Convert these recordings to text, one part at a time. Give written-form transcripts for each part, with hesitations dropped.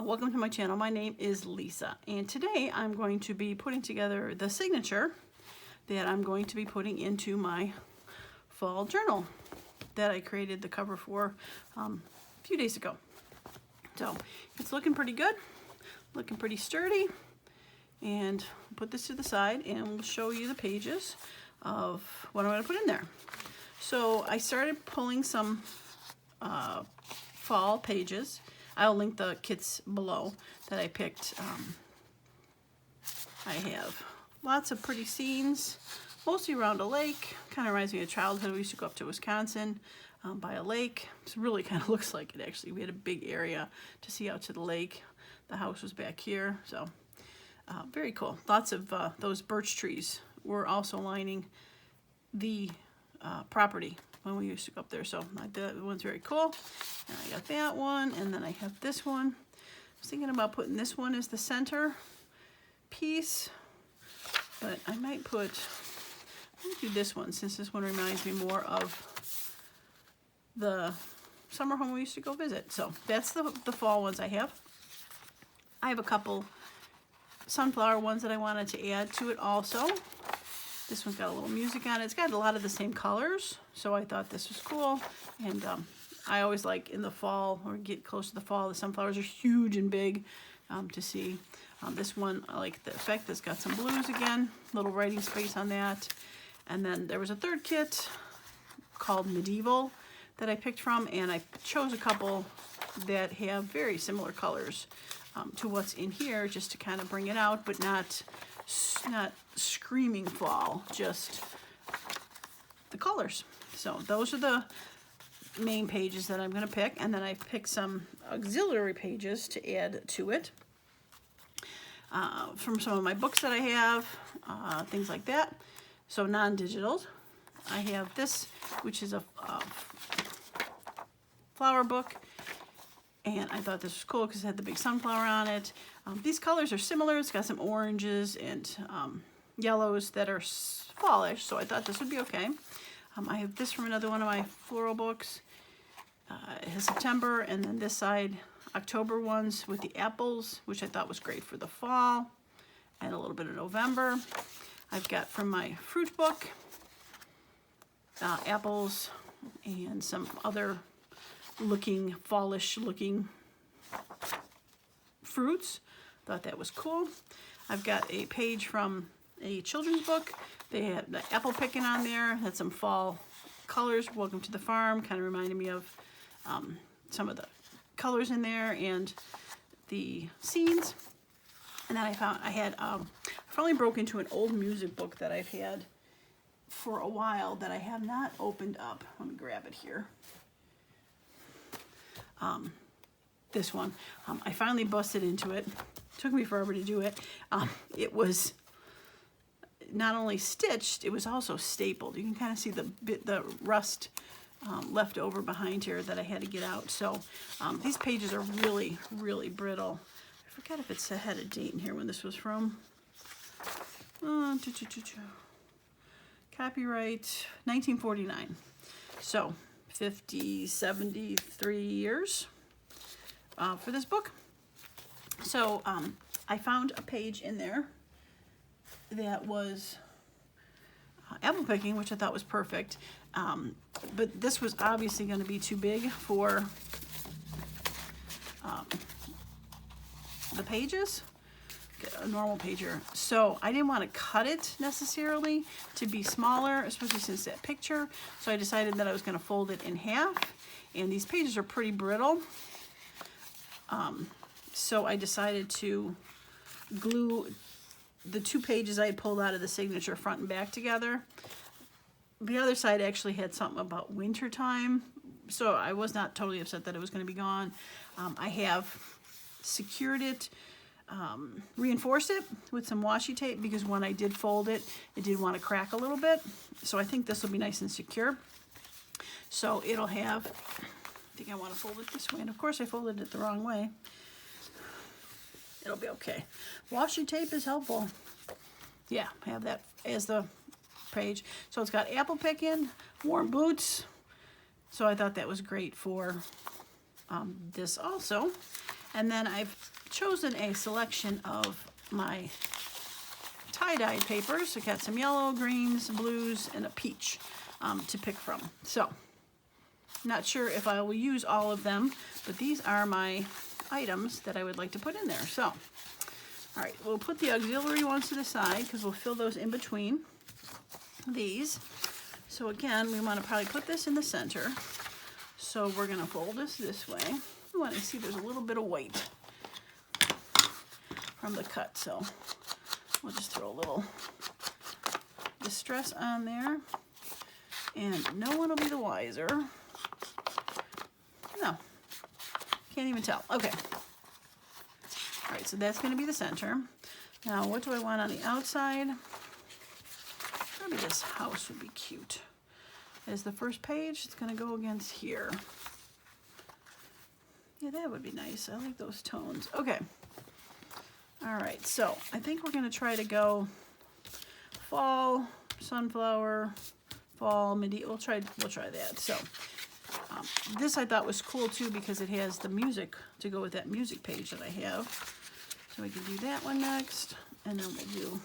Welcome to my channel. My name is Lisa, and today I'm going to be putting together the signature that I'm going to be putting into my fall journal that I created the cover for a few days ago. So it's looking pretty good, looking pretty sturdy, and I'll put this to the side and we'll show you the pages of what I'm going to put in there. So I started pulling some fall pages. I'll link the kits below that I picked. I have lots of pretty scenes, mostly around a lake. Kind of reminds me of childhood. We used to go up to Wisconsin by a lake. It really kind of looks like it actually. We had a big area to see out to the lake. The house was back here, so very cool. Lots of those birch trees were also lining the property when we used to go up there, so that one's very cool. And I got that one, and then I have this one. I was thinking about putting this one as the center piece, but I might do this one since this one reminds me more of the summer home we used to go visit. So that's the fall ones I have. I have a couple sunflower ones that I wanted to add to it also. This one's got a little music on it. It's got a lot of the same colors, so I thought this was cool. And I always like in the fall, or get close to the fall, the sunflowers are huge and big to see. This one, I like the effect. It's got some blues again, little writing space on that. And then there was a third kit called Medieval that I picked from, and I chose a couple that have very similar colors to what's in here, just to kind of bring it out, but not screaming fall, just the colors. So those are the main pages that I'm going to pick, and then I picked some auxiliary pages to add to it from some of my books that I have, things like that. So non-digital. I have this, which is a flower book, and I thought this was cool because it had the big sunflower on it. These colors are similar. It's got some oranges and yellows that are fallish, so I thought this would be okay. I have this from another one of my floral books. It has September, and then this side, October ones with the apples, which I thought was great for the fall, and a little bit of November. I've got from my fruit book, apples and some other looking, fallish looking fruits. Thought that was cool. I've got a page from a children's book. They had the apple picking on there. Had some fall colors. Welcome to the farm. Kind of reminded me of some of the colors in there and the scenes. And then I finally broke into an old music book that I've had for a while that I have not opened up. Let me grab it here. This one, I finally busted into it. Took me forever to do it. It was not only stitched, it was also stapled. You can kind of see the rust left over behind here that I had to get out. So these pages are really, really brittle. I forgot if it had a date in here when this was from. Copyright 1949. So 73 years for this book. So I found a page in there that was apple picking, which I thought was perfect. But this was obviously going to be too big for the pages, a normal pager. So I didn't want to cut it necessarily to be smaller, especially since that picture. So I decided that I was going to fold it in half. And these pages are pretty brittle. So I decided to glue the two pages I had pulled out of the signature front and back together. The other side actually had something about winter time, so I was not totally upset that it was going to be gone. I have secured it, reinforced it with some washi tape because when I did fold it, it did want to crack a little bit. So I think this will be nice and secure. So it'll have, I think I want to fold it this way, and of course I folded it the wrong way. It'll be okay. Washi tape is helpful. Yeah, I have that as the page. So it's got apple picking, warm boots. So I thought that was great for this also. And then I've chosen a selection of my tie-dye papers. I got some yellow, greens, blues, and a peach to pick from. So, not sure if I will use all of them, but these are my items that I would like to put in there. So, all right, we'll put the auxiliary ones to the side because we'll fill those in between these. So again, we want to probably put this in the center. So we're going to fold this way. We want to see there's a little bit of white from the cut, so we'll just throw a little distress on there, and no one will be the wiser. No, can't even tell. Okay. All right, so that's going to be the center. Now, what do I want on the outside? Maybe this house would be cute. As the first page, it's going to go against here. Yeah, that would be nice. I like those tones. Okay. All right, so I think we're going to try to go fall, sunflower, fall, medieval. We'll try that. So this I thought was cool too because it has the music to go with that music page that I have. So we can do that one next, and then we'll do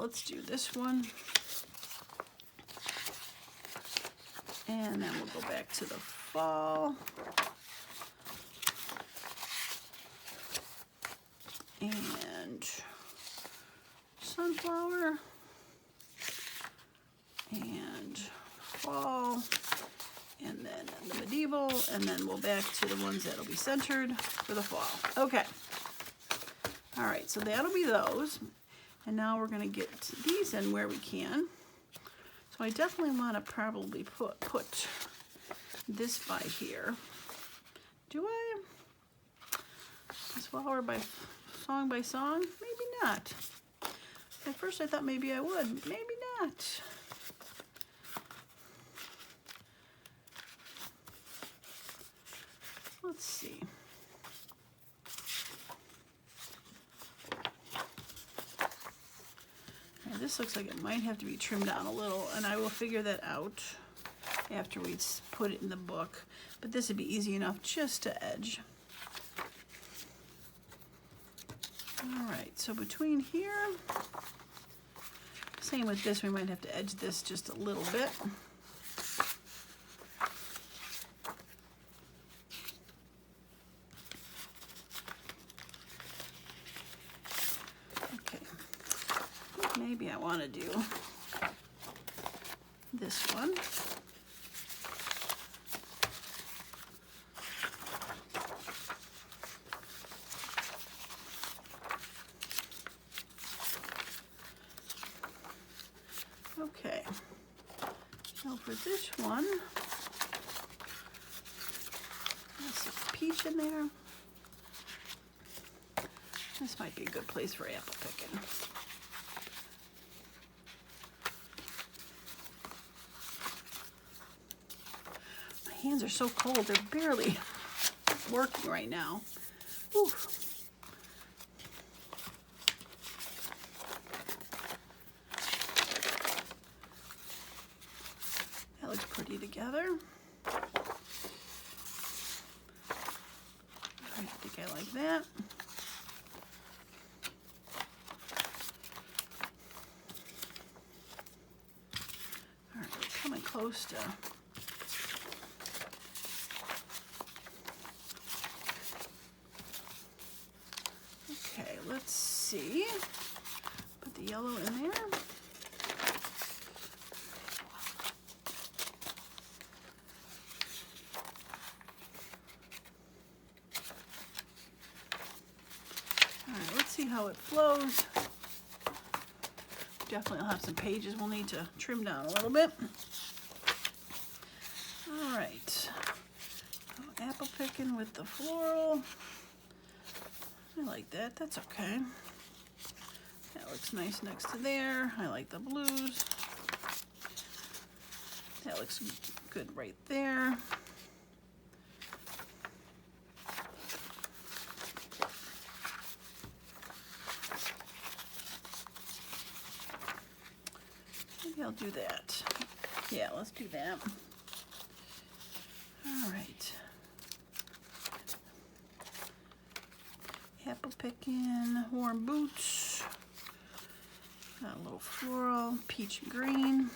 let's do this one, and then we'll go back to the fall, and sunflower, and fall, and then the medieval, and then we'll back to the ones that'll be centered for the fall. Okay. All right, so that'll be those. And now we're going to get these in where we can. So I definitely want to probably put this by here. Do I? This flower by song by song? Maybe not. At first I thought maybe I would. Maybe not. Let's see. This looks like it might have to be trimmed down a little, and I will figure that out after we put it in the book. But this would be easy enough just to edge. All right, so between here, same with this, we might have to edge this just a little bit. Maybe I want to do this one. Okay, so for this one, let's put a peach in there. This might be a good place for apple picking. Hands are so cold, they're barely working right now. Whew. That looks pretty together. I think I like that. All right, we're coming close to let's see, put the yellow in there. All right, let's see how it flows. Definitely will have some pages we'll need to trim down a little bit. All right, apple picking with the floral. I like that, that's okay. That looks nice next to there. I like the blues. That looks good right there. Maybe I'll do that. Yeah, let's do that. All right. Apple picking, warm boots. Got a little floral, peach and green.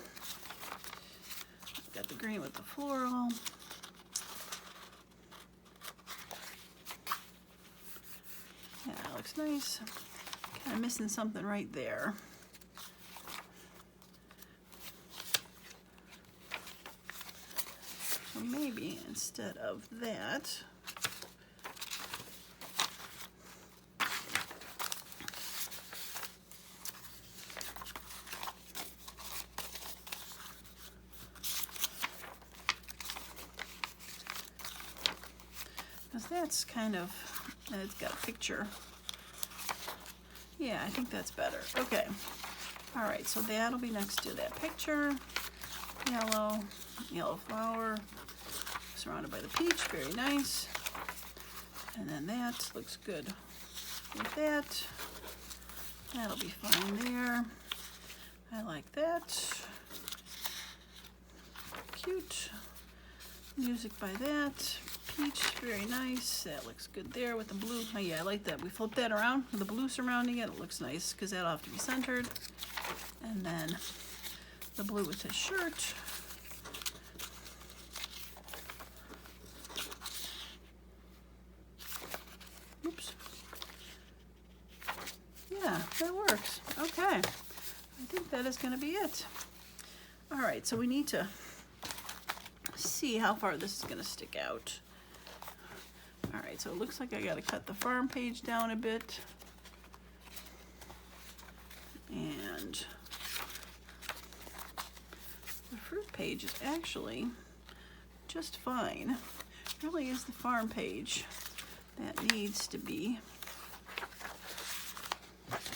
Got the green with the floral. Yeah, that looks nice. Kind of missing something right there. So maybe instead of that, because that's kind of, it's got a picture. Yeah, I think that's better. Okay. All right, so that'll be next to that picture. Yellow, yellow flower, surrounded by the peach, very nice. And then that looks good with that. That'll be fine there. I like that. Cute. Music by that. Peach, very nice. That looks good there with the blue. Oh yeah, I like that. We flip that around with the blue surrounding it. It looks nice because that'll have to be centered. And then the blue with his shirt. Oops. Yeah, that works. Okay. I think that is going to be it. All right, so we need to see how far this is going to stick out. All right, so it looks like I got to cut the farm page down a bit. And the fruit page is actually just fine. It really is the farm page that needs to be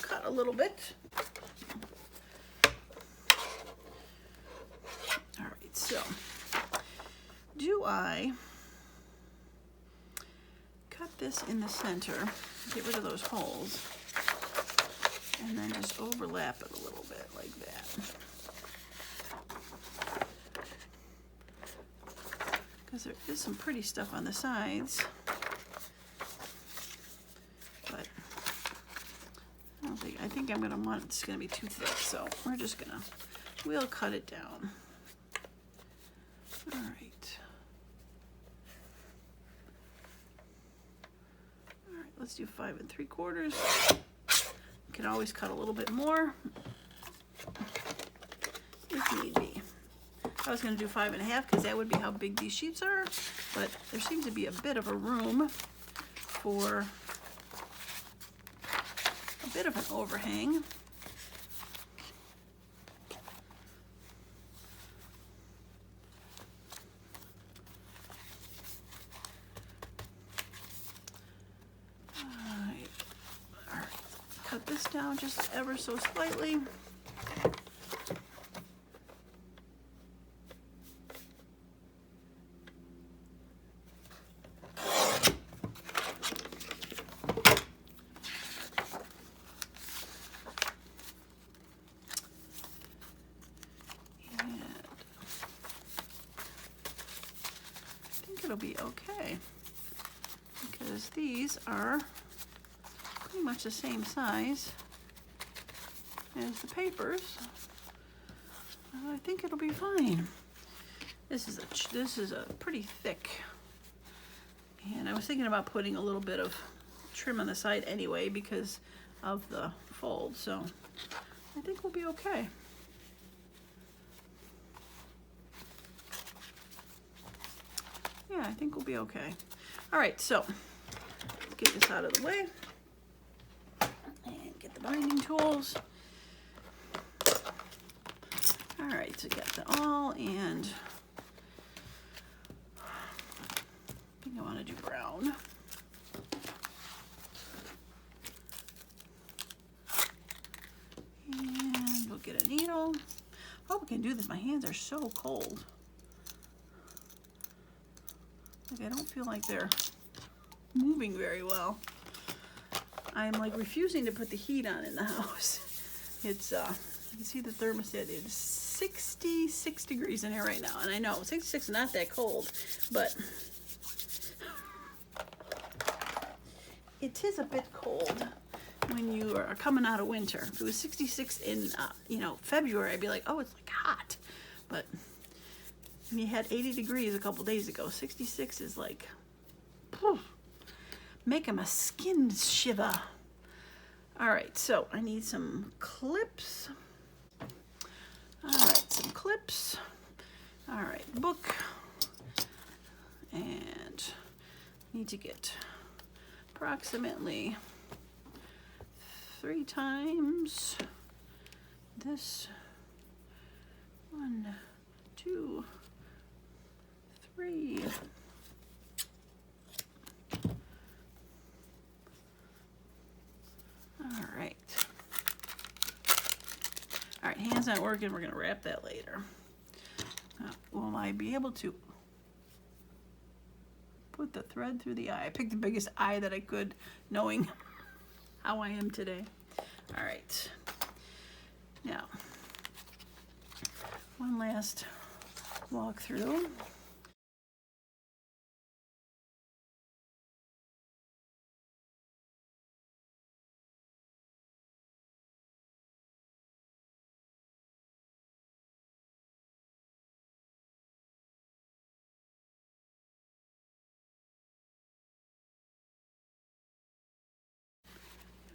cut a little bit. All right, so do I cut this in the center, get rid of those holes, and then just overlap it a little bit like that? Because there is some pretty stuff on the sides, but I think I'm gonna want, it's gonna be too thick, so we're just gonna, we'll cut it down. All right. All right, let's do 5 3/4. You can always cut a little bit more if need be. I was going to do 5 1/2 because that would be how big these sheets are, but there seems to be a bit of a room for a bit of an overhang. All right, cut this down just ever so slightly. It'll be okay because these are pretty much the same size as the papers. I think it'll be fine. This is a pretty thick, and I was thinking about putting a little bit of trim on the side anyway because of the fold, so I think we'll be okay. Yeah, I think we'll be okay. All right, so let's get this out of the way and get the binding tools. All right, so get that all, and I think I want to do brown. And we'll get a needle. Oh, we can do this. My hands are so cold. Like, I don't feel like they're moving very well. I'm like refusing to put the heat on in the house. It's you can see the thermostat is 66 degrees in here right now. And I know 66 is not that cold, but it is a bit cold when you are coming out of winter. If it was 66 in, February, I'd be like, oh, it's like hot. But when you had 80 degrees a couple days ago, 66 is like, whew, making my skin shiver. All right, so I need some clips. All right, some clips. All right, book. And need to get approximately 3 times this. 1, 2, 3. All right. All right, hands not working. We're going to wrap that later. Will I be able to put the thread through the eye? I picked the biggest eye that I could, knowing how I am today. All right. Now, one last walk through.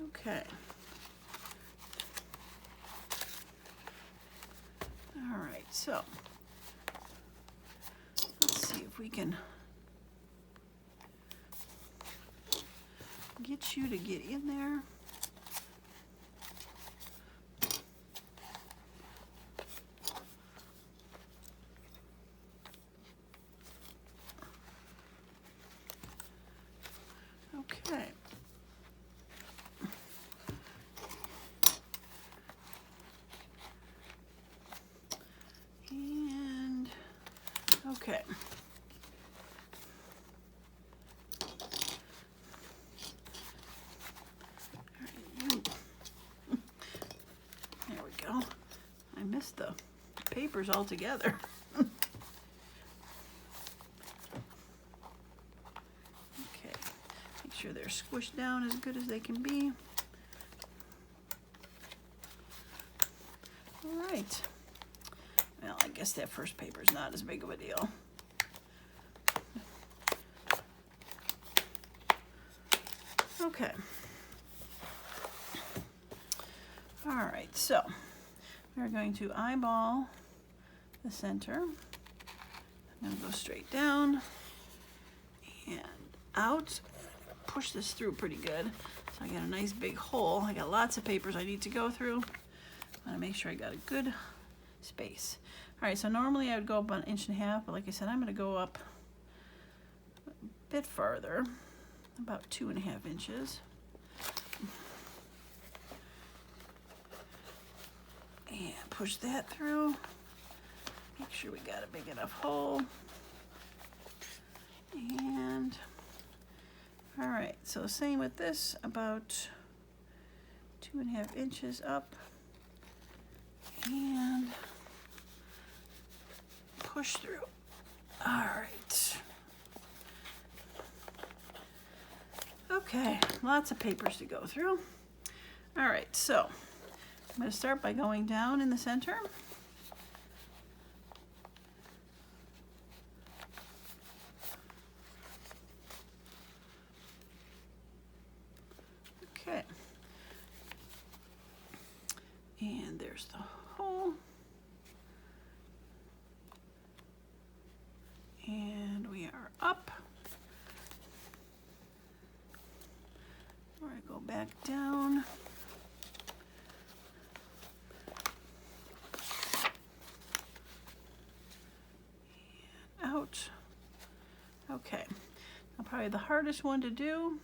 Okay. All right, so let's see if we can get you to get in there. Okay. And okay. There we go. I missed the papers altogether. Okay. Make sure they're squished down as good as they can be. All right. Well, I guess that first paper is not as big of a deal. Okay. All right, so we're going to eyeball the center. I'm going to go straight down and out. Push this through pretty good. So I got a nice big hole. I got lots of papers I need to go through. I want to make sure I got a good space. All right, so normally I would go up 1.5 inches, but like I said, I'm going to go up a bit farther, about 2.5 inches. And push that through. Make sure we got a big enough hole. And all right, so same with this, about 2.5 inches up. And push through. All right. Okay, lots of papers to go through. All right, so I'm going to start by going down in the center. Okay. And there's the hole. And we are up. Where I go back down. And out. Okay. Now probably the hardest one to do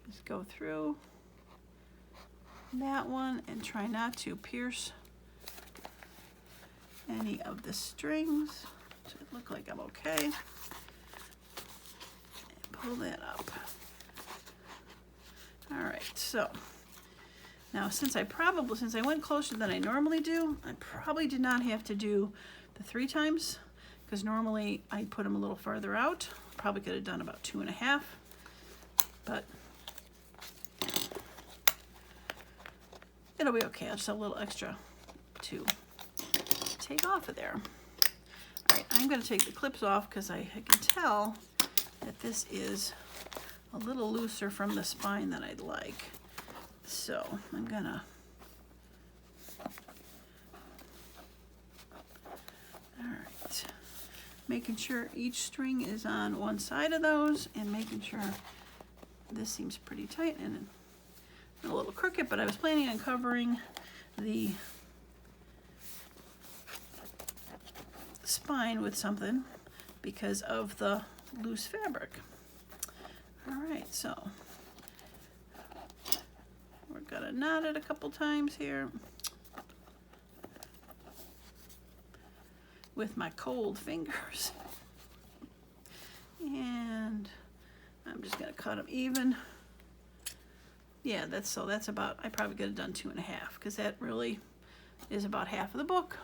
is go through that one and try not to pierce any of the strings. So it look like I'm okay. And pull that up. All right, so Now, since I went closer than I normally do, I probably did not have to do the 3 times, because normally I put them a little farther out. Probably could have done about 2.5, but it'll be okay. I'll just have a little extra to take off of there. All right, I'm going to take the clips off because I can tell that this is a little looser from the spine than I'd like. So I'm gonna, all right, making sure each string is on one side of those and making sure this seems pretty tight and a little crooked, but I was planning on covering the spine with something because of the loose fabric. All right, so we're gonna knot it a couple times here with my cold fingers. And I'm just gonna cut them even. Yeah, that's about, I probably could have done 2.5 because that really is about half of the book.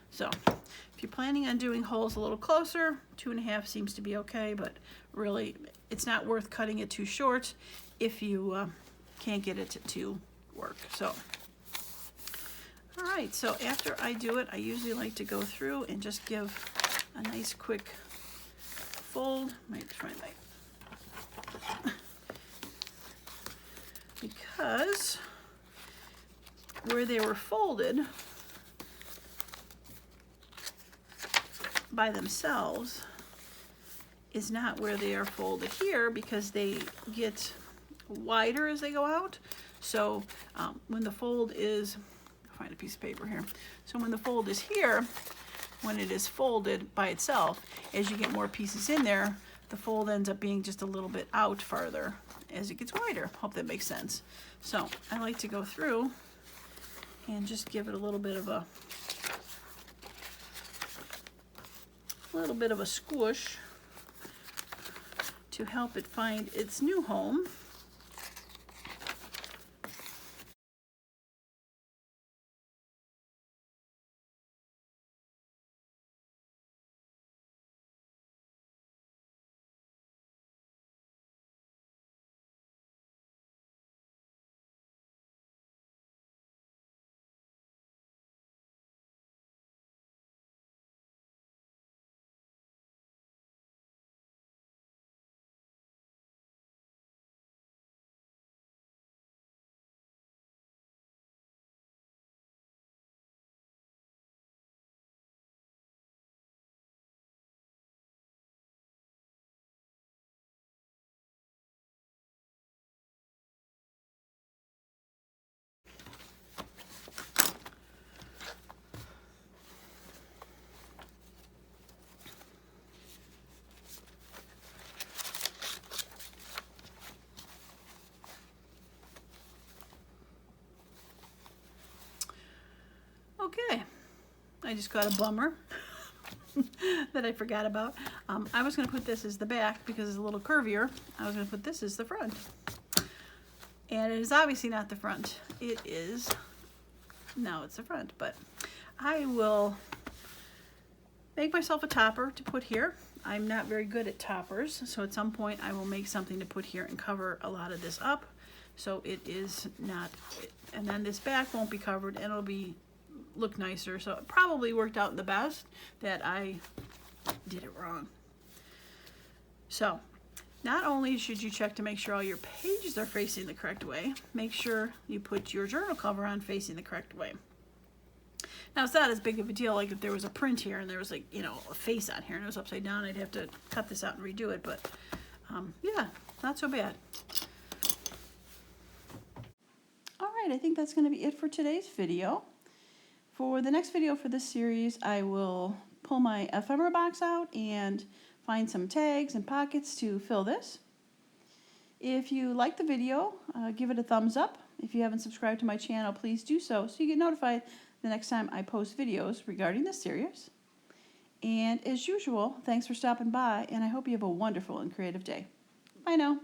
So if you're planning on doing holes a little closer, 2.5 seems to be okay, but really it's not worth cutting it too short if you can't get it to work. So, all right, so after I do it, I usually like to go through and just give a nice quick fold. Might try my, because where they were folded by themselves is not where they are folded here, because they get wider as they go out. So when the fold is, I'll find a piece of paper here. So when the fold is here, when it is folded by itself, as you get more pieces in there, the fold ends up being just a little bit out farther as it gets wider. Hope that makes sense. So I like to go through and just give it a little bit of a squish to help it find its new home. Okay, I just got a bummer that I forgot about. I was going to put this as the back because it's a little curvier. I was going to put this as the front. And it is obviously not the front. It is, no, it's the front, but I will make myself a topper to put here. I'm not very good at toppers, so at some point I will make something to put here and cover a lot of this up. So it is not, and then this back won't be covered and it'll be look nicer. So it probably worked out the best that I did it wrong. So not only should you check to make sure all your pages are facing the correct way, make sure you put your journal cover on facing the correct way. Now it's not as big of a deal like if there was a print here and there was, like, you know, a face on here and it was upside down, I'd have to cut this out and redo it, but yeah, not so bad. All right, I think that's going to be it for today's video. For the next video for this series, I will pull my ephemera box out and find some tags and pockets to fill this. If you like the video, give it a thumbs up. If you haven't subscribed to my channel, please do so you get notified the next time I post videos regarding this series. And as usual, thanks for stopping by, and I hope you have a wonderful and creative day. Bye now.